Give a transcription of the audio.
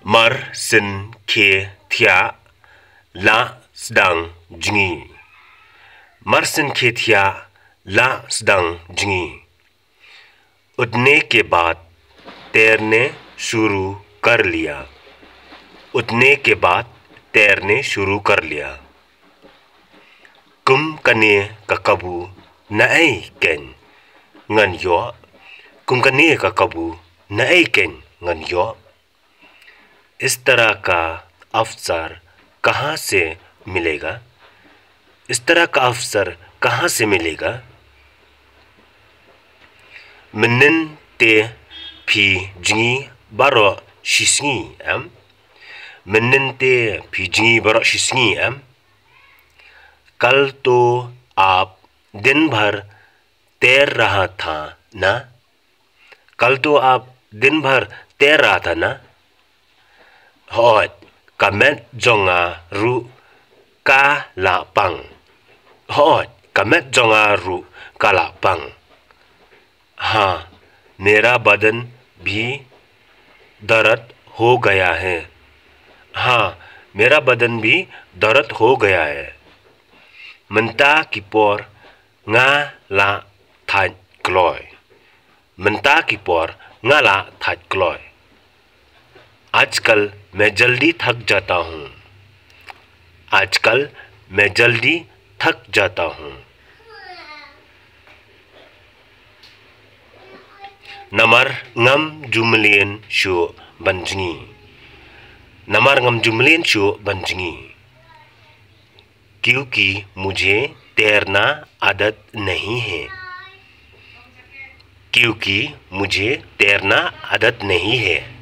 Mar sin ke thia la sedang jingi. Mar sin ke thia la sedang jingi. उठने के बाद तैरने शुरू कर लिया. उठने के बाद तैरने शुरू कर लिया. Kum kane kakabu naay ken ngan yo. Kum kane kakabu naay ken ngan yo. इस तरह का अवसर कहाँ से मिलेगा? इस तरह का अवसर कहाँ से मिलेगा? Menen te pi jingi baro shisngi am. Menen te pi jingi baro shisngi am. कल तो आप दिन भर तैर रहा था ना? कल तो आप दिन भर तैर रहा था ना? Hot kamet jonga ru ka la pang. Hot kamet jonga ru ka la pang. हाँ, मेरा बदन भी दर्द हो गया है. हाँ, मेरा बदन भी दर्द हो गया है. Menta kipor nga la thaj kloy. Menta kipor nga la thaj kloy. आजकल मैं जल्दी थक जाता हूँ. आजकल मैं जल्दी थक जाता हूँ. Namar ngam jumlien shu banjingi. Namar ngam jumlien shu banjingi. क्योंकि मुझे तैरना आदत नहीं है. क्योंकि मुझे तैरना आदत नहीं है.